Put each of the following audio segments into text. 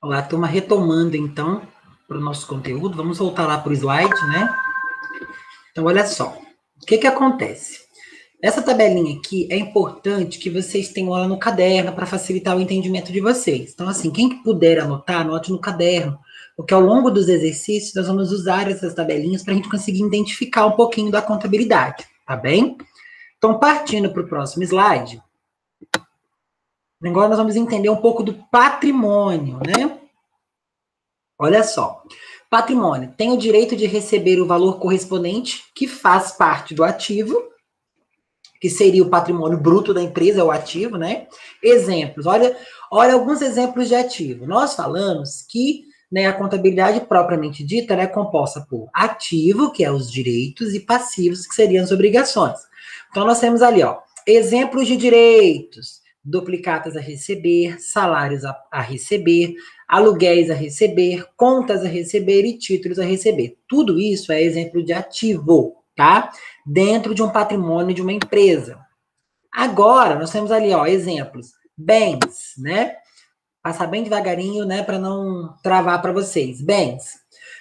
Olá, turma, retomando então para o nosso conteúdo, vamos voltar lá para o slide, né? Então, olha só, o que acontece? Essa tabelinha aqui é importante que vocês tenham ela no caderno para facilitar o entendimento de vocês. Então, assim, quem puder anotar, anote no caderno, porque ao longo dos exercícios nós vamos usar essas tabelinhas para a gente conseguir identificar um pouquinho da contabilidade, tá bem? Então, partindo para o próximo slide, agora nós vamos entender um pouco do patrimônio, né? Olha só. Patrimônio tem o direito de receber o valor correspondente que faz parte do ativo, que seria o patrimônio bruto da empresa, é o ativo, né? Exemplos. Olha alguns exemplos de ativo. Nós falamos que, né, a contabilidade propriamente dita ela é composta por ativo, que é os direitos, e passivos, que seriam as obrigações. Então, nós temos ali, ó, exemplos de direitos: duplicatas a receber, salários a receber, aluguéis a receber, contas a receber e títulos a receber. Tudo isso é exemplo de ativo, tá? Dentro de um patrimônio de uma empresa. Agora, nós temos ali, ó, exemplos. Bens, né? Passar bem devagarinho, né, para não travar para vocês. Bens.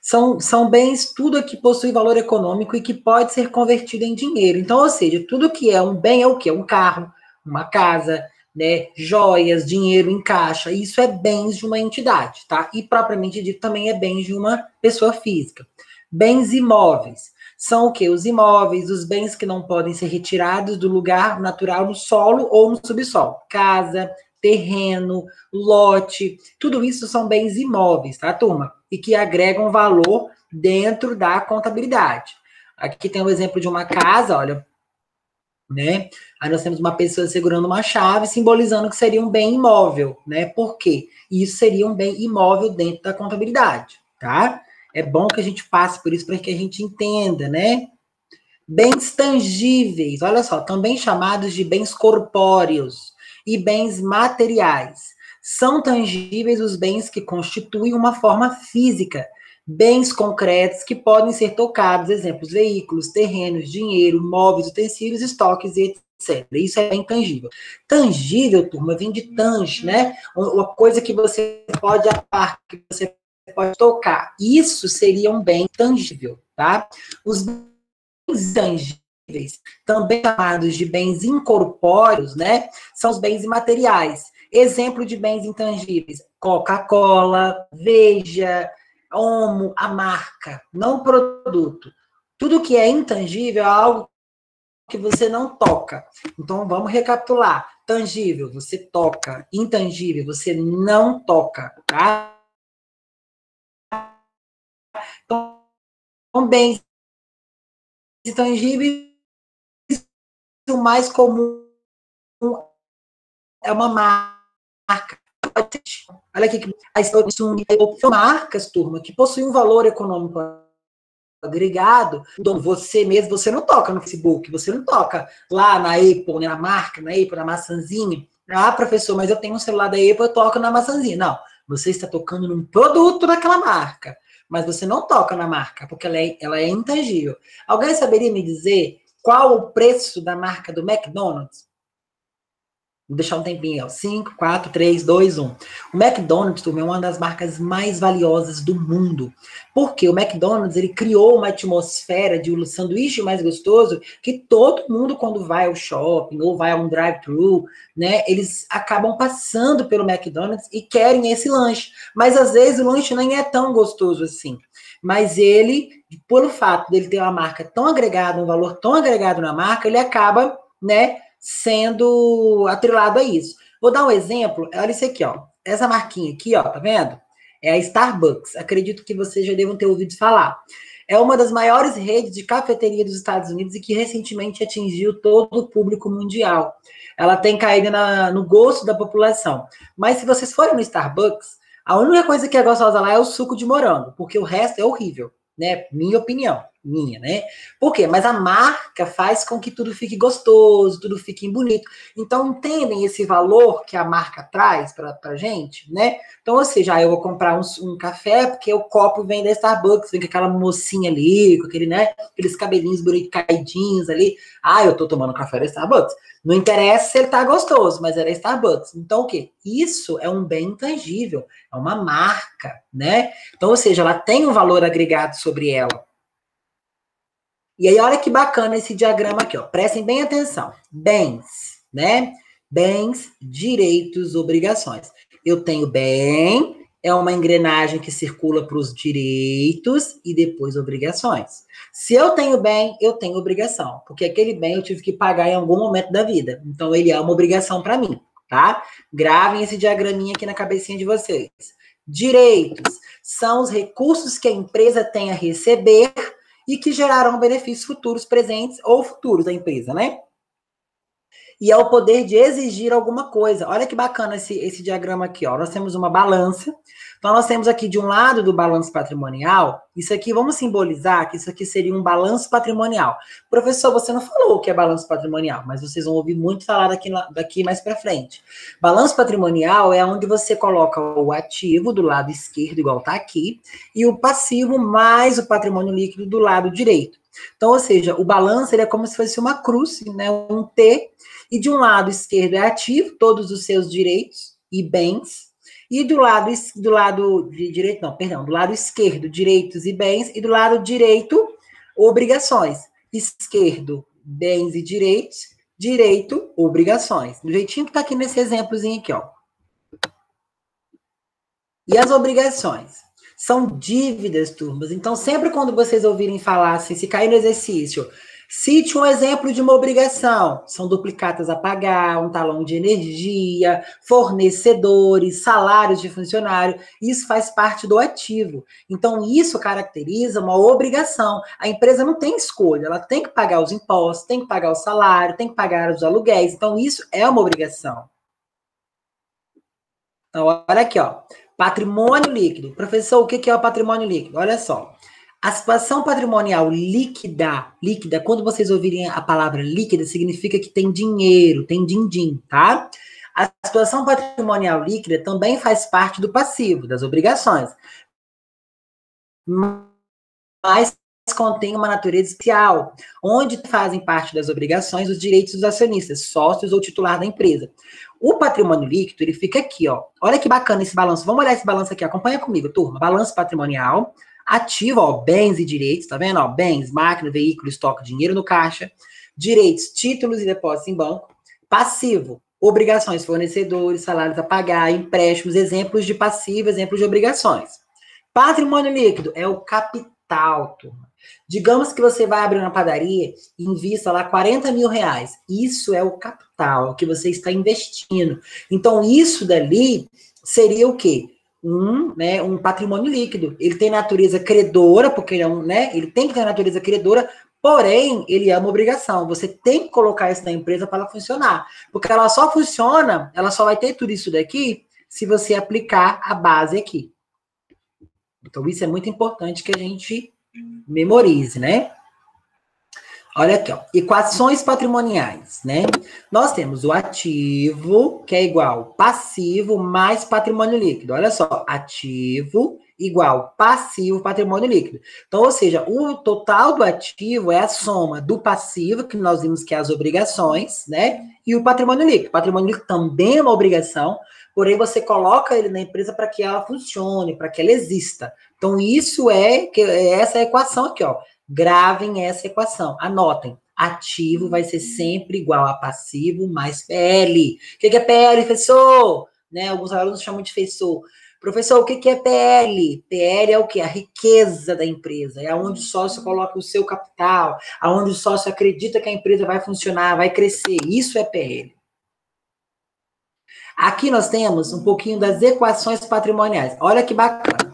São bens, tudo que possui valor econômico e que pode ser convertido em dinheiro. Então, ou seja, tudo que é um bem é o quê? Um carro, uma casa, né, joias, dinheiro em caixa. Isso é bens de uma entidade, tá? E propriamente dito também é bens de uma pessoa física. Bens imóveis. São o quê? Os imóveis, os bens que não podem ser retirados do lugar natural no solo ou no subsolo. Casa, terreno, lote, tudo isso são bens imóveis, tá, turma? E que agregam valor dentro da contabilidade. Aqui tem o exemplo de uma casa, olha, né? Aí nós temos uma pessoa segurando uma chave, simbolizando que seria um bem imóvel, né? Por quê? Isso seria um bem imóvel dentro da contabilidade, tá? É bom que a gente passe por isso para que a gente entenda, né? Bens tangíveis, olha só, também chamados de bens corpóreos e bens materiais. São tangíveis os bens que constituem uma forma física, bens concretos que podem ser tocados, exemplos, veículos, terrenos, dinheiro, móveis, utensílios, estoques e etc. Isso é bem tangível. Tangível, turma, vem de tange, né? Uma coisa que você pode apar, que você pode tocar. Isso seria um bem tangível, tá? Os intangíveis, também chamados de bens incorpóreos, né? São os bens imateriais. Exemplo de bens intangíveis: Coca-Cola, Veja, Omo, a marca, não o produto. Tudo que é intangível é algo que você não toca. Então, vamos recapitular. Tangível, você toca. Intangível, você não toca, tá? Então, bens intangíveis, o mais comum é uma marca. Olha aqui, são marcas, turma, que possuem um valor econômico agregado. Você mesmo, você não toca no Facebook, você não toca lá na Apple, né, na marca, na Apple, na maçãzinha. Ah, professor, mas eu tenho um celular da Apple, eu toco na maçãzinha. Não, você está tocando num produto daquela marca, mas você não toca na marca, porque ela é intangível. Alguém saberia me dizer qual o preço da marca do McDonald's? Vou deixar um tempinho, ó. 5, 4, 3, 2, 1. O McDonald's, turma, é uma das marcas mais valiosas do mundo. Porque o McDonald's, ele criou uma atmosfera de um sanduíche mais gostoso que todo mundo, quando vai ao shopping ou vai a um drive-thru, né, eles acabam passando pelo McDonald's e querem esse lanche. Mas, às vezes, o lanche nem é tão gostoso assim. Mas ele, pelo fato dele ter uma marca tão agregada, um valor tão agregado na marca, ele acaba, né, sendo atrelado a isso. Vou dar um exemplo, olha isso aqui, ó. Essa marquinha aqui, ó, tá vendo? É a Starbucks. Acredito que vocês já devam ter ouvido falar. É uma das maiores redes de cafeteria dos Estados Unidos e que recentemente atingiu todo o público mundial. Ela tem caído no gosto da população. Mas se vocês forem no Starbucks, a única coisa que é gostosa lá é o suco de morango, porque o resto é horrível, né? Minha opinião. minha, né? Por quê? Mas a marca faz com que tudo fique gostoso, tudo fique bonito. Então, entendem esse valor que a marca traz pra gente, né? Então, ou seja, eu vou comprar um café porque o copo vem da Starbucks, vem com aquela mocinha ali, com aquele, né? Aqueles cabelinhos bonitos caidinhos ali. Ah, eu tô tomando café da Starbucks. Não interessa se ele tá gostoso, mas era Starbucks. Então, o quê? Isso é um bem intangível, é uma marca, né? Então, ou seja, ela tem um valor agregado sobre ela. E aí, olha que bacana esse diagrama aqui, ó. Prestem bem atenção. Bens, né? Bens, direitos, obrigações. Eu tenho bem, é uma engrenagem que circula para os direitos e depois obrigações. Se eu tenho bem, eu tenho obrigação, porque aquele bem eu tive que pagar em algum momento da vida. Então, ele é uma obrigação para mim, tá? Gravem esse diagraminha aqui na cabecinha de vocês. Direitos são os recursos que a empresa tem a receber e que gerarão benefícios futuros, presentes ou futuros da empresa, né? E é o poder de exigir alguma coisa. Olha que bacana esse diagrama aqui, ó. Nós temos uma balança. Então, nós temos aqui de um lado do balanço patrimonial, isso aqui, vamos simbolizar que isso aqui seria um balanço patrimonial. Professor, você não falou o que é balanço patrimonial, mas vocês vão ouvir muito falar daqui mais para frente. Balanço patrimonial é onde você coloca o ativo do lado esquerdo, igual está aqui, e o passivo mais o patrimônio líquido do lado direito. Então, ou seja, o balanço ele é como se fosse uma cruz, né, um T, e de um lado esquerdo é ativo, todos os seus direitos e bens, e do lado direito, não, perdão, do lado esquerdo, direitos e bens, e do lado direito, obrigações. Esquerdo, bens e direitos, direito, obrigações. Do jeitinho que tá aqui nesse exemplozinho aqui, ó. E as obrigações? São dívidas, turmas. Então, sempre quando vocês ouvirem falar assim, se cair no exercício, cite um exemplo de uma obrigação. São duplicatas a pagar, um talão de energia, fornecedores, salários de funcionário. Isso faz parte do ativo. Então, isso caracteriza uma obrigação. A empresa não tem escolha, ela tem que pagar os impostos, tem que pagar o salário, tem que pagar os aluguéis. Então, isso é uma obrigação. Então, olha aqui, ó. Patrimônio líquido. Professor, o que é o patrimônio líquido? Olha só. A situação patrimonial líquida, quando vocês ouvirem a palavra líquida, significa que tem dinheiro, tem din-din, tá? A situação patrimonial líquida também faz parte do passivo, das obrigações. Mas contém uma natureza especial, onde fazem parte das obrigações os direitos dos acionistas, sócios ou titular da empresa. O patrimônio líquido, ele fica aqui, ó. Olha que bacana esse balanço. Vamos olhar esse balanço aqui, acompanha comigo, turma. Balanço patrimonial, ativo, ó, bens e direitos, tá vendo? Ó, bens, máquina, veículo, estoque, dinheiro no caixa. Direitos, títulos e depósitos em banco. Passivo, obrigações, fornecedores, salários a pagar, empréstimos, exemplos de passivo, exemplos de obrigações. Patrimônio líquido é o capital, turma. Digamos que você vai abrir uma padaria e invista lá 40 mil reais. Isso é o capital que você está investindo. Então, isso dali seria o quê? Um patrimônio líquido. Ele tem natureza credora, porque ele tem que ter natureza credora, porém, ele é uma obrigação. Você tem que colocar isso na empresa para ela funcionar. Porque ela só funciona, ela só vai ter tudo isso daqui se você aplicar a base aqui. Então, isso é muito importante que a gente memorize, né? Olha aqui, ó. Equações patrimoniais, né? Nós temos o ativo, que é igual passivo mais patrimônio líquido. Olha só, ativo igual passivo patrimônio líquido. Então, ou seja, o total do ativo é a soma do passivo, que nós vimos que é as obrigações, né? E o patrimônio líquido. O patrimônio líquido também é uma obrigação, porém você coloca ele na empresa para que ela funcione, para que ela exista. Então, isso essa é a equação aqui, ó. Gravem essa equação, anotem. Ativo vai ser sempre igual a passivo mais PL. O que é PL, professor? Né, alguns alunos chamam de professor. Professor, o que é PL? PL é o quê? A riqueza da empresa. É onde o sócio coloca o seu capital, aonde o sócio acredita que a empresa vai funcionar, vai crescer. Isso é PL. Aqui nós temos um pouquinho das equações patrimoniais. Olha que bacana.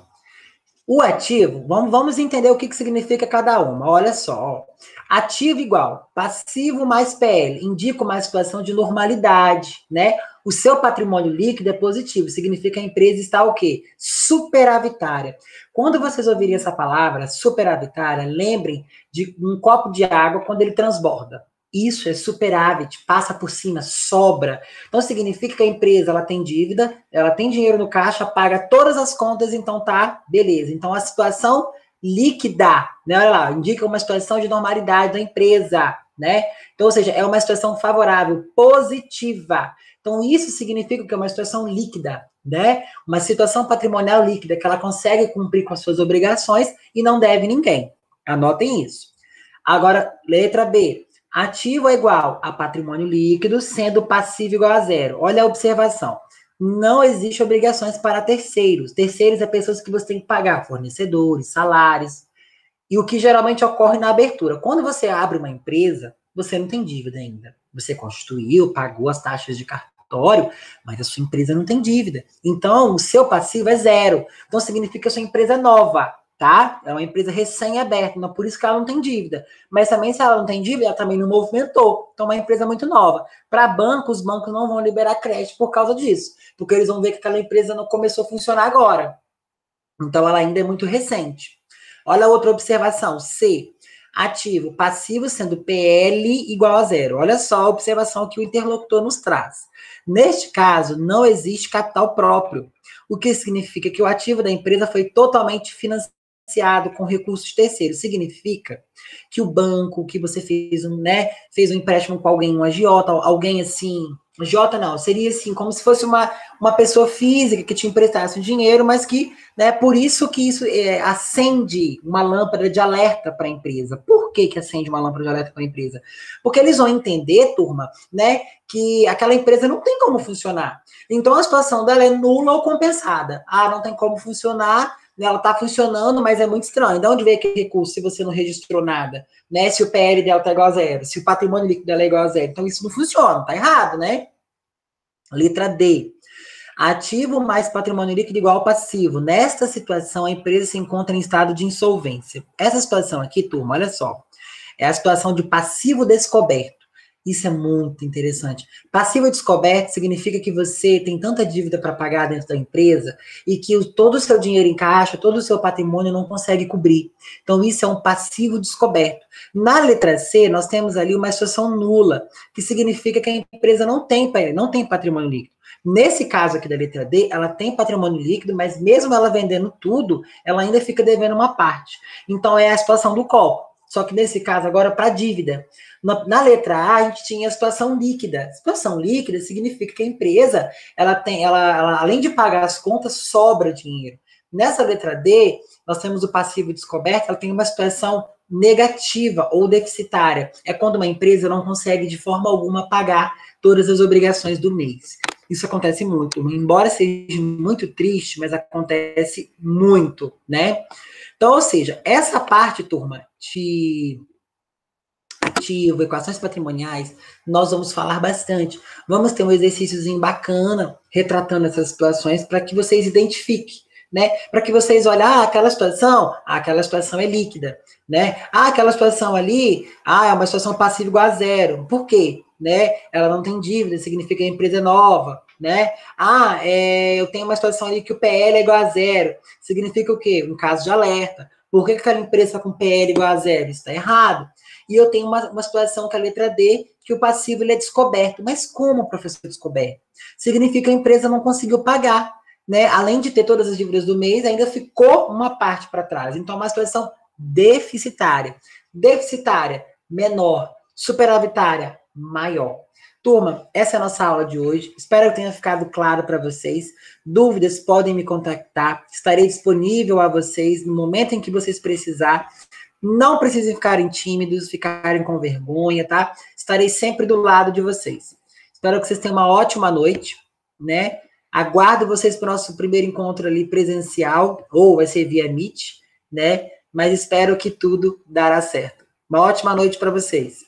O ativo, vamos entender o que significa cada uma. Olha só, ó. Ativo igual passivo mais PL, indica uma situação de normalidade, né? O seu patrimônio líquido é positivo, significa que a empresa está o quê? Superavitária. Quando vocês ouvirem essa palavra, superavitária, lembrem de um copo de água quando ele transborda. Isso é superávit, passa por cima, sobra. Então significa que a empresa ela tem dívida, ela tem dinheiro no caixa, paga todas as contas, então tá, beleza. Então a situação líquida, né? Olha lá, indica uma situação de normalidade da empresa, né? Então, ou seja, é uma situação favorável, positiva. Então isso significa que é uma situação líquida, né? Uma situação patrimonial líquida, que ela consegue cumprir com as suas obrigações e não deve ninguém. Anotem isso. Agora, letra B. Ativo é igual a patrimônio líquido, sendo passivo igual a zero. Olha a observação. Não existe obrigações para terceiros. Terceiros é pessoas que você tem que pagar, fornecedores, salários. E o que geralmente ocorre na abertura. Quando você abre uma empresa, você não tem dívida ainda. Você constituiu, pagou as taxas de cartório, mas a sua empresa não tem dívida. Então, o seu passivo é zero. Então, significa que a sua empresa é nova, tá? É uma empresa recém-aberta, por isso que ela não tem dívida. Mas também, se ela não tem dívida, ela também não movimentou. Então, é uma empresa muito nova. Para banco, os bancos não vão liberar crédito por causa disso, porque eles vão ver que aquela empresa não começou a funcionar agora. Então, ela ainda é muito recente. Olha a outra observação. C. Ativo, passivo sendo PL igual a zero. Olha só a observação que o interlocutor nos traz. Neste caso, não existe capital próprio, o que significa que o ativo da empresa foi totalmente financiado com recursos terceiros. Significa que o banco que você fez, né, fez um empréstimo com alguém, um agiota, alguém assim, agiota não, seria assim, como se fosse uma pessoa física que te emprestasse o dinheiro, mas que, né, por isso que isso acende uma lâmpada de alerta para a empresa. Por que acende uma lâmpada de alerta para a empresa? Porque eles vão entender, turma, né, que aquela empresa não tem como funcionar. Então a situação dela é nula ou compensada. Ah, não tem como funcionar, ela está funcionando, mas é muito estranho. De onde veio aquele recurso se você não registrou nada? Né? Se o PL dela está igual a zero, se o patrimônio líquido dela é igual a zero. Então isso não funciona, tá errado, né? Letra D. Ativo mais patrimônio líquido igual ao passivo. Nesta situação, a empresa se encontra em estado de insolvência. Essa situação aqui, turma, olha só. É a situação de passivo descoberto. Isso é muito interessante. Passivo descoberto significa que você tem tanta dívida para pagar dentro da empresa e que todo o seu dinheiro em caixa, todo o seu patrimônio não consegue cobrir. Então, isso é um passivo descoberto. Na letra C, nós temos ali uma situação nula, que significa que a empresa não tem patrimônio líquido. Nesse caso aqui da letra D, ela tem patrimônio líquido, mas mesmo ela vendendo tudo, ela ainda fica devendo uma parte. Então, é a situação do copo. Só que nesse caso agora para dívida. Na letra A, a gente tinha a situação líquida. Situação líquida significa que a empresa, ela além de pagar as contas, sobra dinheiro. Nessa letra D, nós temos o passivo descoberto, ela tem uma situação negativa ou deficitária. É quando uma empresa não consegue de forma alguma pagar todas as obrigações do mês. Isso acontece muito, embora seja muito triste, mas acontece muito, né? Então, ou seja, essa parte, turma, de ativo, equações patrimoniais, nós vamos falar bastante. Vamos ter um exercíciozinho bacana, retratando essas situações, para que vocês identifiquem, né? Para que vocês olhem, aquela situação é líquida, né? Aquela situação ali, é uma situação passiva igual a zero. Por quê? Né? Ela não tem dívida, significa que a empresa é nova, né? Eu tenho uma situação ali que o PL é igual a zero. Significa o quê? Um caso de alerta. Por que aquela empresa está com PL igual a zero? Isso está errado. E eu tenho uma situação que é a letra D, que o passivo ele é descoberto. Mas como, professor, descoberto? Significa que a empresa não conseguiu pagar, né? Além de ter todas as dívidas do mês, ainda ficou uma parte para trás. Então, é uma situação deficitária. Deficitária, menor. Superavitária, maior. Turma, essa é a nossa aula de hoje. Espero que tenha ficado claro para vocês. Dúvidas, podem me contactar. Estarei disponível a vocês no momento em que vocês precisarem. Não precisem ficarem tímidos, ficarem com vergonha, tá? Estarei sempre do lado de vocês. Espero que vocês tenham uma ótima noite, né? Aguardo vocês para o nosso primeiro encontro ali presencial, ou vai ser via Meet, né? Mas espero que tudo dará certo. Uma ótima noite para vocês.